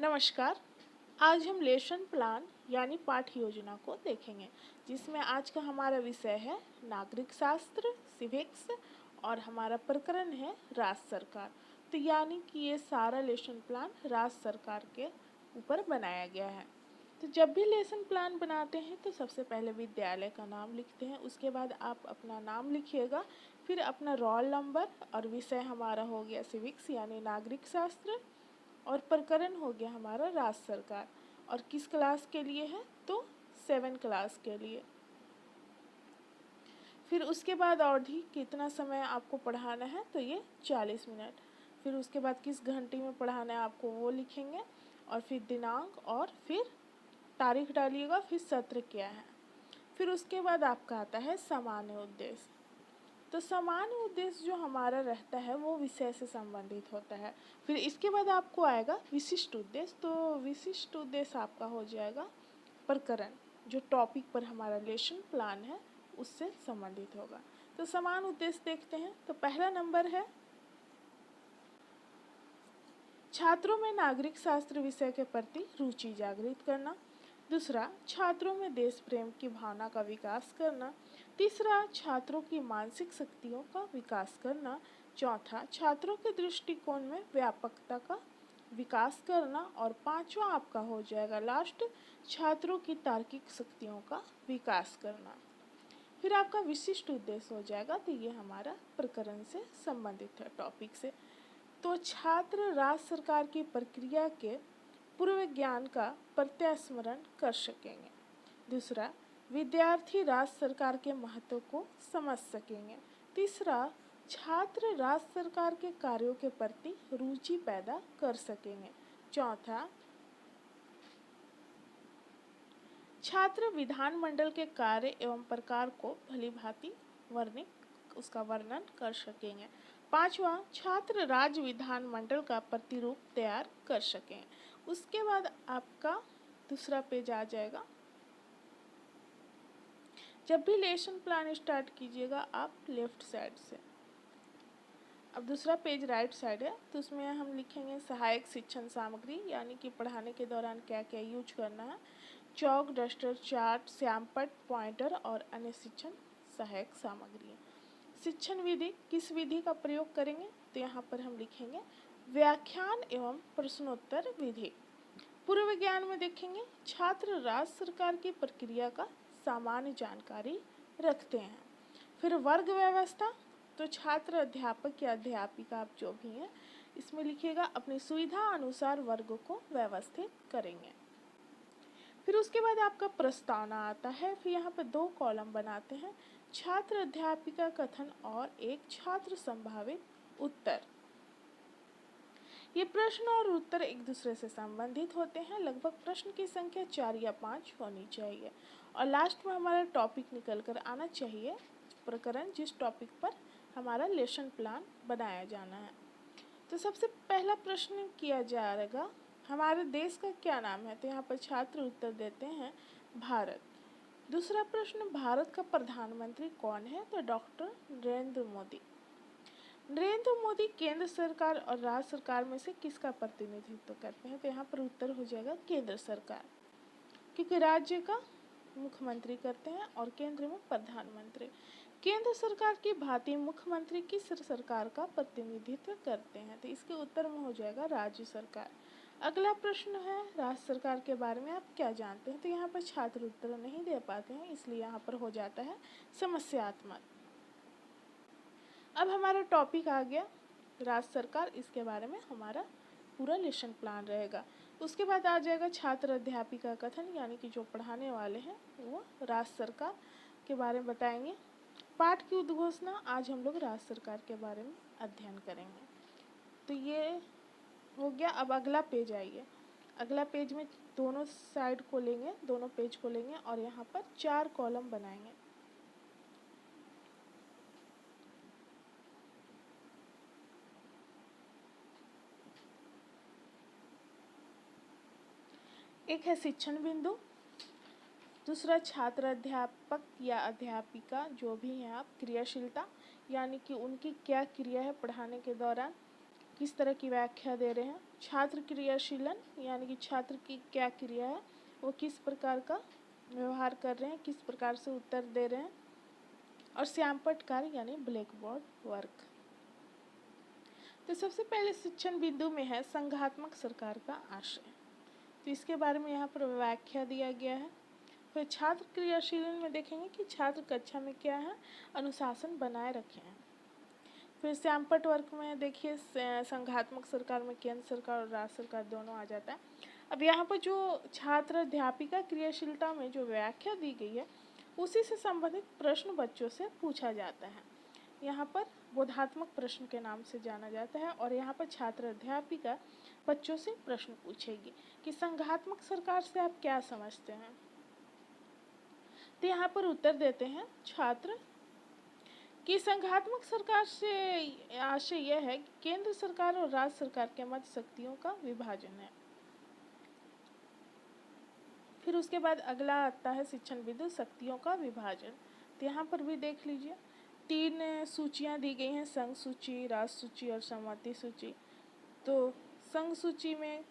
नमस्कार। आज हम लेसन प्लान यानी पाठ योजना को देखेंगे, जिसमें आज का हमारा विषय है नागरिक शास्त्र सिविक्स और हमारा प्रकरण है राज्य सरकार। तो यानी कि ये सारा लेसन प्लान राज्य सरकार के ऊपर बनाया गया है। तो जब भी लेसन प्लान बनाते हैं तो सबसे पहले विद्यालय का नाम लिखते हैं, उसके बाद आप अपना नाम लिखिएगा, फिर अपना रोल नंबर और विषय हमारा हो गया सिविक्स यानी नागरिक शास्त्र और प्रकरण हो गया हमारा राज्य सरकार। और किस क्लास के लिए है तो 7 क्लास के लिए। फिर उसके बाद अवधि कितना समय आपको पढ़ाना है तो ये 40 मिनट। फिर उसके बाद किस घंटे में पढ़ाना है आपको वो लिखेंगे, और फिर दिनांक और फिर तारीख डालिएगा, फिर सत्र क्या है। फिर उसके बाद आपका आता है सामान्य उद्देश्य। तो सामान्य उद्देश्य जो हमारा रहता है वो विषय से संबंधित होता है। फिर इसके बाद आपको आएगा विशिष्ट उद्देश्य। तो विशिष्ट उद्देश्य आपका हो जाएगा प्रकरण, जो टॉपिक पर हमारा लेसन प्लान है उससे संबंधित होगा। तो समान उद्देश्य देखते हैं। तो पहला नंबर है छात्रों में नागरिक शास्त्र विषय के प्रति रुचि जागृत करना। दूसरा, छात्रों में देश प्रेम की भावना का विकास करना। तीसरा, छात्रों की मानसिक शक्तियों का विकास करना। चौथा, छात्रों के दृष्टिकोण में व्यापकता का विकास करना। और पांचवा आपका हो जाएगा लास्ट, छात्रों की तार्किक शक्तियों का विकास करना। फिर आपका विशिष्ट उद्देश्य हो जाएगा। तो ये हमारा प्रकरण से संबंधित है, टॉपिक से। तो छात्र राज्य सरकार की प्रक्रिया के पूर्व ज्ञान का प्रत्यास्मरण कर सकेंगे। दूसरा, विद्यार्थी राज्य सरकार के महत्व को समझ सकेंगे। तीसरा, छात्र राज्य सरकार के कार्यों के प्रति रुचि पैदा कर सकेंगे। चौथा, छात्र विधानमंडल के कार्य एवं प्रकार को भलीभांति उसका वर्णन कर सकेंगे। पांचवा, छात्र राज्य विधानमंडल का प्रतिरूप तैयार कर सकें। उसके बाद आपका दूसरा पेज आ जाएगा। जब भी लेसन प्लान स्टार्ट कीजिएगा आप लेफ्ट साइड से। अब दूसरा पेज राइट साइड है, तो उसमें हम लिखेंगे सहायक शिक्षण सामग्री, यानी कि पढ़ाने के दौरान क्या क्या यूज करना है। चौक, डस्टर, चार्ट, श्यामपट्ट, पॉइंटर और अन्य शिक्षण सहायक सामग्री। शिक्षण विधि, किस विधि का प्रयोग करेंगे तो यहाँ पर हम लिखेंगे व्याख्यान एवं प्रश्नोत्तर विधि। पूर्व ज्ञान में देखेंगे छात्र राज्य सरकार की प्रक्रिया का सामान्य जानकारी रखते हैं। फिर वर्ग व्यवस्था, तो छात्र अध्यापक या अध्यापिका आप जो भी हैं इसमें लिखिएगा अपनी सुविधा अनुसार वर्ग को व्यवस्थित करेंगे। फिर उसके बाद आपका प्रस्तावना आता है। फिर यहाँ पर 2 कॉलम बनाते हैं, छात्र अध्यापिका कथन और एक छात्र संभावित उत्तर। ये प्रश्न और उत्तर एक दूसरे से संबंधित होते हैं। लगभग प्रश्न की संख्या 4 या 5 होनी चाहिए। और लास्ट में हमारा टॉपिक निकल कर आना चाहिए, प्रकरण जिस टॉपिक पर हमारा लेसन प्लान बनाया जाना है। तो सबसे पहला प्रश्न किया जाएगा हमारे देश का क्या नाम है, तो यहाँ पर छात्र उत्तर देते हैं भारत। दूसरा प्रश्न, भारत का प्रधानमंत्री कौन है, तो डॉक्टर नरेंद्र मोदी। नरेंद्र मोदी केंद्र सरकार और राज्य सरकार में से किसका प्रतिनिधित्व करते हैं, तो यहाँ पर उत्तर हो जाएगा केंद्र सरकार, क्योंकि राज्य का मुख्यमंत्री करते हैं और केंद्र में प्रधानमंत्री। केंद्र सरकार की भांति मुख्यमंत्री किस सरकार का प्रतिनिधित्व करते हैं, तो इसके उत्तर में हो जाएगा राज्य सरकार। अगला प्रश्न है राज्य सरकार के बारे में आप क्या जानते हैं, तो यहाँ पर छात्र उत्तर नहीं दे पाते हैं, इसलिए यहाँ पर हो जाता है समस्यात्मक। अब हमारा टॉपिक आ गया राज्य सरकार, इसके बारे में हमारा पूरा लेसन प्लान रहेगा। उसके बाद आ जाएगा छात्र अध्यापिका कथन, यानी कि जो पढ़ाने वाले हैं वो राज्य सरकार के बारे में बताएंगे। पाठ की उद्घोषणा, आज हम लोग राज्य सरकार के बारे में अध्ययन करेंगे। तो ये हो गया। अब अगला पेज आइए। अगला पेज में दोनों साइड को लेंगे, दोनों पेज को लेंगे और यहाँ पर 4 कॉलम बनाएंगे। एक है शिक्षण बिंदु, दूसरा छात्र अध्यापक या अध्यापिका जो भी हैं आप क्रियाशीलता, यानी कि उनकी क्या क्रिया है पढ़ाने के दौरान। किस तरह की व्याख्या दे रहे हैं। छात्र क्रियाशीलन यानी कि छात्र की क्या क्रिया है, वो किस प्रकार का व्यवहार कर रहे हैं, किस प्रकार से उत्तर दे रहे हैं। और श्यामपट्ट कार्य यानी ब्लैक बोर्ड वर्क। तो सबसे पहले शिक्षण बिंदु में है संघात्मक सरकार का आशय। तो इसके बारे में यहाँ पर व्याख्या दिया गया है। फिर छात्र क्रियाशीलन में देखेंगे कि छात्र कक्षा में क्या है, अनुशासन बनाए रखे हैं। फिर श्यामपट्ट वर्क में देखिए संघात्मक सरकार में केंद्र सरकार और राज्य सरकार दोनों आ जाता है। अब यहाँ पर जो छात्र अध्यापिका क्रियाशीलता में जो व्याख्या दी गई है उसी से संबंधित प्रश्न बच्चों से पूछा जाता है। यहाँ पर बोधात्मक प्रश्न के नाम से जाना जाता है। और यहाँ पर छात्र अध्यापिका बच्चों से प्रश्न पूछेगी कि संघात्मक सरकार से आप क्या समझते हैं। तो यहाँ पर उत्तर देते हैं छात्र कि संघात्मक सरकार से आशय यह है कि केंद्र सरकार और राज्य सरकार के मध्य शक्तियों का विभाजन है। फिर उसके बाद अगला आता है शिक्षण बिंदु शक्तियों का विभाजन। तो यहाँ पर भी देख लीजिए 3 सूचियाँ दी गई हैं, संघ सूची, राज्य सूची और समवर्ती सूची। तो संघ सूची में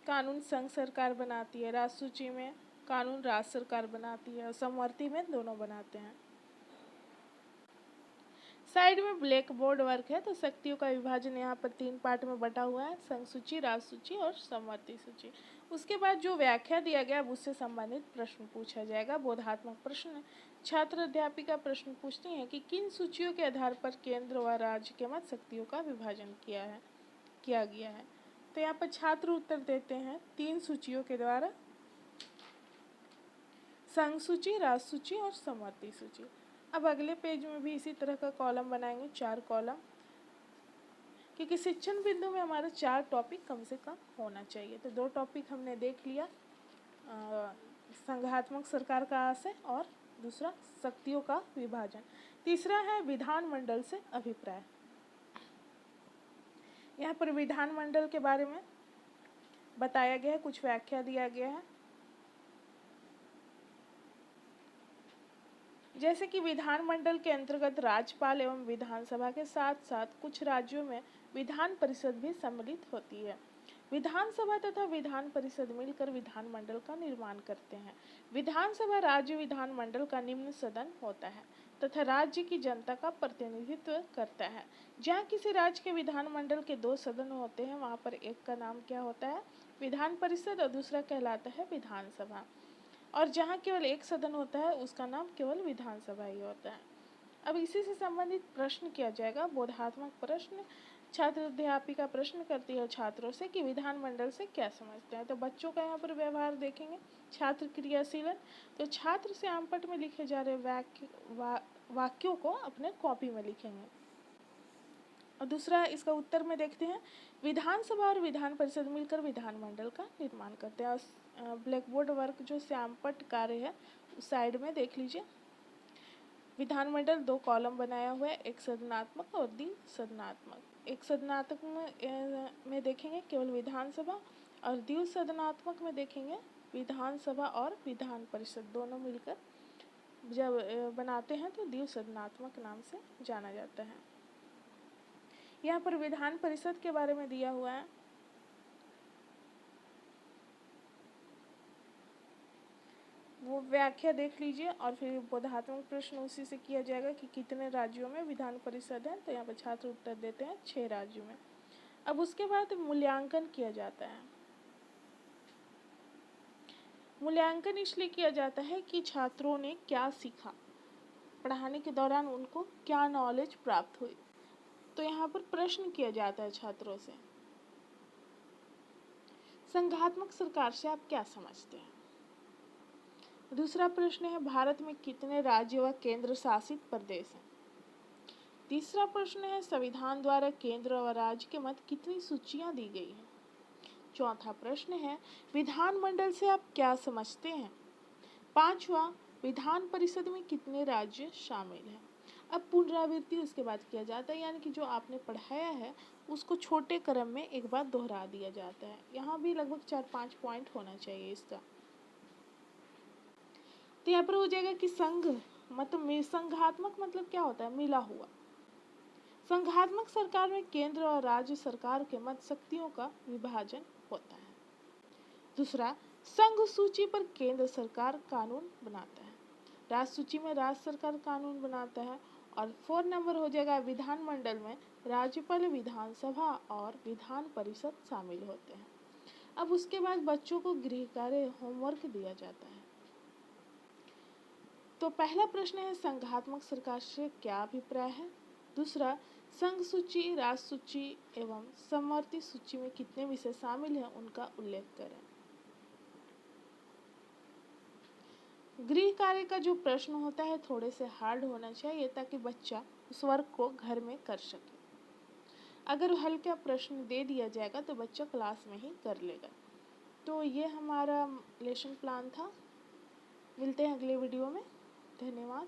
कानून संघ सरकार बनाती है, राज्य सूची में कानून राज्य सरकार बनाती है और समवर्ती में दोनों बनाते हैं। साइड में ब्लैक बोर्ड वर्क है। तो शक्तियों का विभाजन यहाँ पर 3 पार्ट में बटा हुआ है, संघ सूची, राज्य सूची और समवर्ती सूची। उसके बाद जो व्याख्या दिया गया उससे संबंधित प्रश्न पूछा जाएगा। बोधात्मक प्रश्न छात्र अध्यापिका प्रश्न पूछती हैं कि किन सूचियों के आधार पर केंद्र व राज्य के मध्य शक्तियों का विभाजन किया गया है। तो यहाँ पर छात्र उत्तर देते हैं 3 सूचियों के द्वारा, संघ सूची, राज्य सूची और समवर्ती सूची। अब अगले पेज में भी इसी तरह का कॉलम बनाएंगे, 4 कॉलम, क्योंकि शिक्षण बिंदु में हमारे 4 टॉपिक कम से कम होना चाहिए। तो 2 टॉपिक हमने देख लिया, संघात्मक सरकार का आशय और दूसरा शक्तियों का विभाजन। तीसरा है विधानमंडल से अभिप्राय। यहाँ पर विधानमंडल के बारे में बताया गया है, कुछ व्याख्या दिया गया है। जैसे कि विधानमंडल के अंतर्गत राज्यपाल एवं विधानसभा के साथ साथ कुछ राज्यों में विधान परिषद भी सम्मिलित होती है। विधानसभा तथा विधान परिषद मिलकर विधानमंडल का निर्माण करते हैं। विधानसभा राज्य विधानमंडल का निम्न सदन होता है तथा राज्य की जनता का प्रतिनिधित्व करता है। जहाँ किसी राज्य के विधानमंडल के 2 सदन होते हैं वहाँ पर एक का नाम क्या होता है, विधान परिषद, और दूसरा कहलाता है विधानसभा। और जहाँ केवल एक सदन होता है उसका नाम केवल विधानसभा ही होता है। अब इसी से संबंधित प्रश्न किया जाएगा, बोधात्मक प्रश्न। छात्र अध्यापिका प्रश्न करती है छात्रों से कि विधानमंडल से क्या समझते हैं। तो बच्चों का यहाँ पर व्यवहार देखेंगे। छात्र क्रियाशीलन, तो छात्र श्यामपट्ट में लिखे जा रहे वाक्यों को अपने कॉपी में लिखेंगे। और दूसरा इसका उत्तर में देखते हैं, विधानसभा और विधान परिषद मिलकर विधानमंडल का निर्माण करते हैं। और ब्लैक बोर्ड वर्क जो श्यामपट्ट कार्य है उस साइड में देख लीजिए, विधानमंडल 2 कॉलम बनाया हुआ है, एक सदनात्मक और 2 सदनात्मक। एक सदनात्मक में देखेंगे केवल विधानसभा और 2 सदनात्मक में देखेंगे विधानसभा और विधान परिषद दोनों मिलकर जब बनाते हैं तो 2 सदनात्मक नाम से जाना जाता है। यहाँ पर विधान परिषद के बारे में दिया हुआ है। वो व्याख्या देख लीजिए और फिर बोधात्मक प्रश्न उसी से किया जाएगा कि कितने राज्यों में विधान परिषद है। तो यहाँ पर छात्र उत्तर देते हैं 6 राज्यों में। अब उसके बाद मूल्यांकन किया जाता है। मूल्यांकन इसलिए किया जाता है कि छात्रों ने क्या सीखा, पढ़ाने के दौरान उनको क्या नॉलेज प्राप्त हुई। तो यहाँ पर प्रश्न किया जाता है छात्रों से, संघात्मक सरकार से आप क्या समझते हैं। दूसरा प्रश्न है, भारत में कितने राज्य व केंद्र शासित प्रदेश हैं। तीसरा प्रश्न है, संविधान द्वारा केंद्र व राज्य के मध्य कितनी सूचियां दी गई हैं। चौथा प्रश्न है, विधानमंडल से आप क्या समझते हैं। पांचवा, विधान परिषद में कितने राज्य शामिल हैं। अब पुनरावृत्ति उसके बाद किया जाता है, यानी कि जो आपने पढ़ाया है उसको छोटे क्रम में एक बार दोहरा दिया जाता है। यहाँ भी लगभग 4-5 पॉइंट होना चाहिए इसका। तो यहाँ पर हो जाएगा कि संघ मतलब संघात्मक मतलब क्या होता है, मिला हुआ। संघात्मक सरकार में केंद्र और राज्य सरकार के मध्य शक्तियों का विभाजन होता है। दूसरा, संघ सूची पर केंद्र सरकार कानून बनाता है, राज्य सूची में राज्य सरकार कानून बनाता है। और 4 नंबर हो जाएगा विधानमंडल में राज्यपाल, विधानसभा और विधान परिषद शामिल होते हैं। अब उसके बाद बच्चों को गृह कार्य होमवर्क दिया जाता है। तो पहला प्रश्न है संघात्मक सरकार से क्या अभिप्राय है। दूसरा, संघ सूची, राज्य सूची एवं समवर्ती सूची में कितने विषय शामिल हैं उनका उल्लेख करें। गृह कार्य का जो प्रश्न होता है थोड़े से हार्ड होना चाहिए ताकि बच्चा उस वर्क को घर में कर सके। अगर हल्का प्रश्न दे दिया जाएगा तो बच्चा क्लास में ही कर लेगा। तो ये हमारा लेसन प्लान था। मिलते हैं अगले वीडियो में। धन्यवाद।